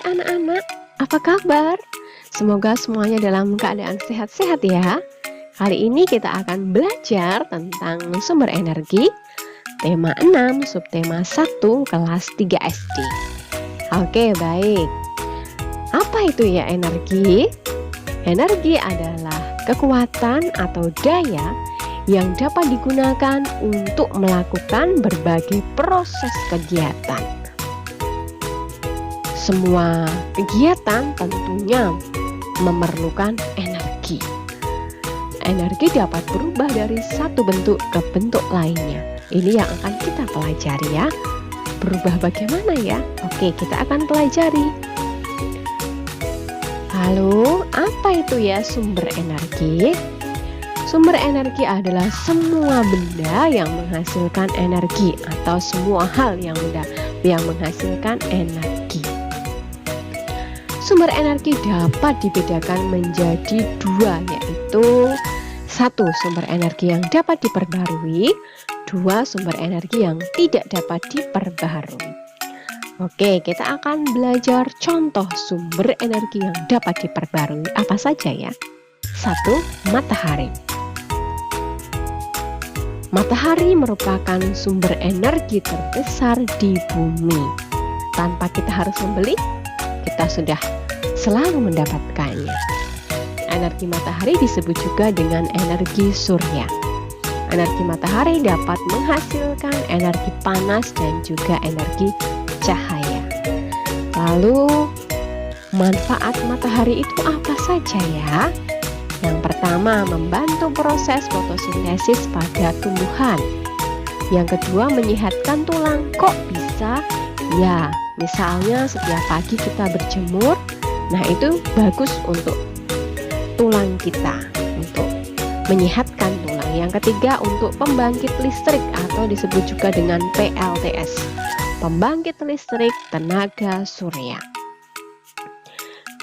anak-anak, apa kabar? Semoga semuanya dalam keadaan sehat-sehat ya. Kali ini kita akan belajar tentang sumber energi, tema 6, subtema 1, kelas 3 SD. Oke, baik. Apa itu ya energi? Energi adalah kekuatan atau daya yang dapat digunakan untuk melakukan berbagai proses kegiatan. Semua kegiatan tentunya memerlukan energi. Energi dapat berubah dari satu bentuk ke bentuk lainnya. Ini yang akan kita pelajari ya. Berubah bagaimana ya? Oke, kita akan pelajari. Lalu, apa itu ya sumber energi? Sumber energi adalah semua benda yang menghasilkan energi atau semua hal yang menghasilkan energi. Sumber energi dapat dibedakan menjadi dua, yaitu satu, sumber energi yang dapat diperbarui, dua, sumber energi yang tidak dapat diperbarui. Oke, kita akan belajar contoh sumber energi yang dapat diperbarui. Apa saja ya? Satu, matahari. Matahari merupakan sumber energi terbesar di bumi. Tanpa kita harus membeli, kita sudah selalu mendapatkannya. Energi matahari disebut juga dengan energi surya. Energi matahari dapat menghasilkan energi panas dan juga energi cahaya. Lalu, manfaat matahari itu apa saja ya? Yang pertama, membantu proses fotosintesis pada tumbuhan. Yang kedua, menyehatkan tulang. Kok bisa? Ya, misalnya setiap pagi kita berjemur, nah itu bagus untuk tulang kita, untuk menyehatkan tulang. Yang ketiga, untuk pembangkit listrik atau disebut juga dengan PLTS, pembangkit listrik tenaga surya.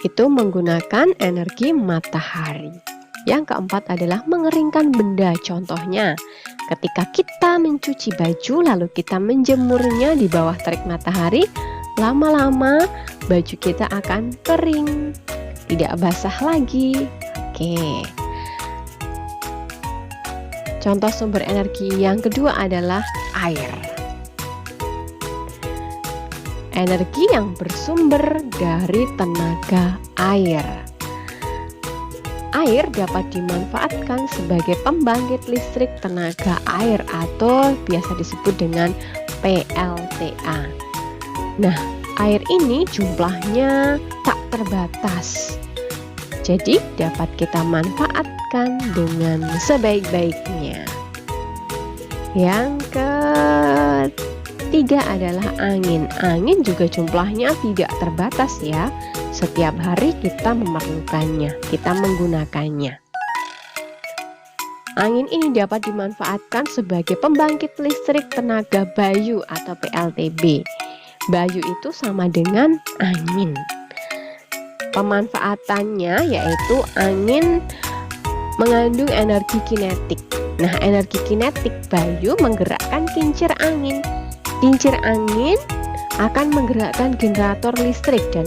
Itu menggunakan energi matahari. Yang keempat adalah mengeringkan benda. Contohnya, ketika kita mencuci baju lalu kita menjemurnya di bawah terik matahari, lama-lama baju kita akan kering, tidak basah lagi. Oke. Contoh sumber energi yang kedua adalah air. Energi yang bersumber dari tenaga air. Air dapat dimanfaatkan sebagai pembangkit listrik tenaga air atau biasa disebut dengan PLTA. Nah, air ini jumlahnya tak terbatas. Jadi dapat kita manfaatkan dengan sebaik-baiknya. Yang ketiga adalah angin. Angin juga jumlahnya tidak terbatas ya. Setiap hari kita memerlukannya, kita menggunakannya. Angin ini dapat dimanfaatkan sebagai pembangkit listrik tenaga bayu atau PLTB. Bayu itu sama dengan angin. Pemanfaatannya yaitu angin mengandung energi kinetik. Nah, energi kinetik bayu menggerakkan kincir angin. Kincir angin akan menggerakkan generator listrik dan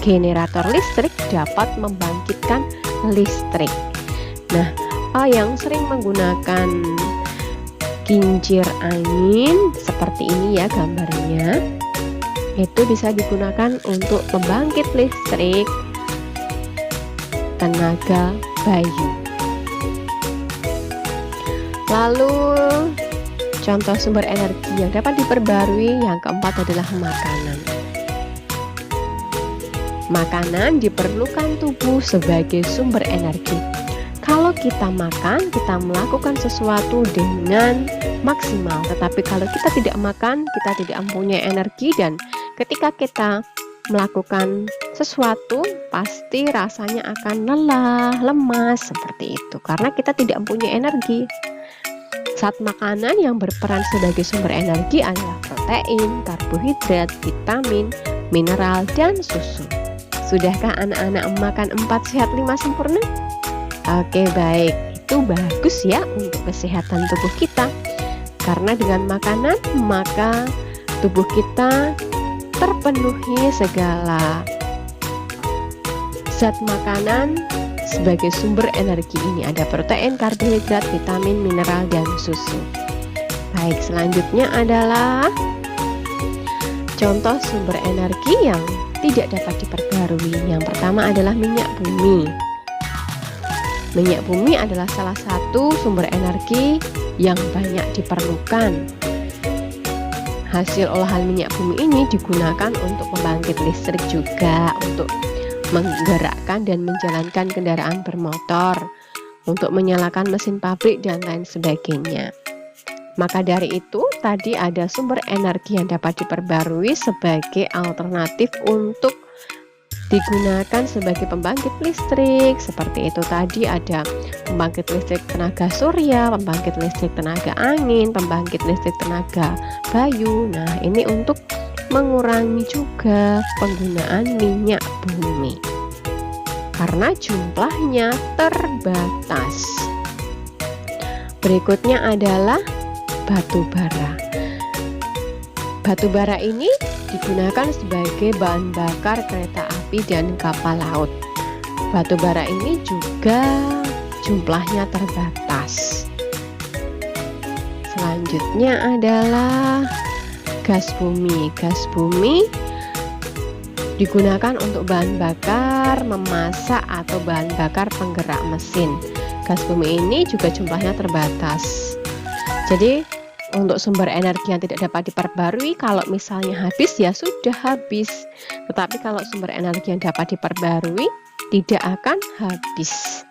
generator listrik dapat membangkitkan listrik. Nah, yang sering menggunakan kincir angin seperti ini ya gambarnya, itu bisa digunakan untuk pembangkit listrik tenaga bayu. Lalu contoh sumber energi yang dapat diperbarui yang keempat adalah makanan. Makanan diperlukan tubuh sebagai sumber energi. Kalau kita makan, kita melakukan sesuatu dengan maksimal. Tetapi kalau kita tidak makan, kita tidak mempunyai energi, dan ketika kita melakukan sesuatu, pasti rasanya akan lelah, lemas, seperti itu. Karena kita tidak mempunyai energi. Saat makanan yang berperan sebagai sumber energi adalah protein, karbohidrat, vitamin, mineral, dan susu. Sudahkah anak-anak makan 4 sehat 5 sempurna? Oke, baik. Itu bagus ya untuk kesehatan tubuh kita. Karena dengan makanan, maka tubuh kita terpenuhi segala zat makanan sebagai sumber energi ini ada protein, karbohidrat, vitamin, mineral, dan susu. Baik, selanjutnya adalah contoh sumber energi yang tidak dapat diperbarui. Yang pertama adalah minyak bumi. Minyak bumi adalah salah satu sumber energi yang banyak diperlukan. Hasil olahan minyak bumi ini digunakan untuk pembangkit listrik juga, untuk menggerakkan dan menjalankan kendaraan bermotor, untuk menyalakan mesin pabrik, dan lain sebagainya. Maka dari itu, tadi ada sumber energi yang dapat diperbarui sebagai alternatif untuk digunakan sebagai pembangkit listrik. Seperti itu tadi ada pembangkit listrik tenaga surya, pembangkit listrik tenaga angin, pembangkit listrik tenaga bayu. Nah, ini untuk mengurangi juga penggunaan minyak bumi karena jumlahnya terbatas. Berikutnya adalah batu bara. Batu bara ini digunakan sebagai bahan bakar kereta api dan kapal laut. Batu bara ini juga jumlahnya terbatas. Selanjutnya adalah gas bumi. Gas bumi digunakan untuk bahan bakar memasak atau bahan bakar penggerak mesin. Gas bumi ini juga jumlahnya terbatas. Jadi untuk sumber energi yang tidak dapat diperbarui, kalau misalnya habis ya sudah habis. Tetapi kalau sumber energi yang dapat diperbarui tidak akan habis.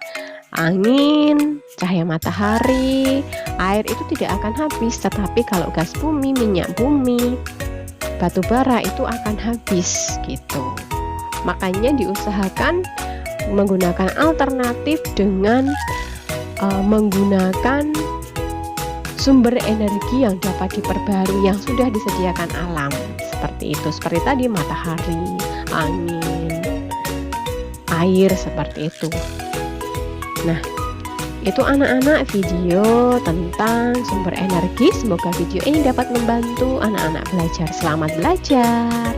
Angin, cahaya matahari, air itu tidak akan habis. Tetapi kalau gas bumi, minyak bumi, batu bara itu akan habis gitu. Makanya diusahakan menggunakan alternatif dengan menggunakan sumber energi yang dapat diperbarui yang sudah disediakan alam. Seperti itu, seperti tadi matahari, angin, air, seperti itu. Nah, itu anak-anak video tentang sumber energi. Semoga video ini dapat membantu anak-anak belajar. Selamat belajar.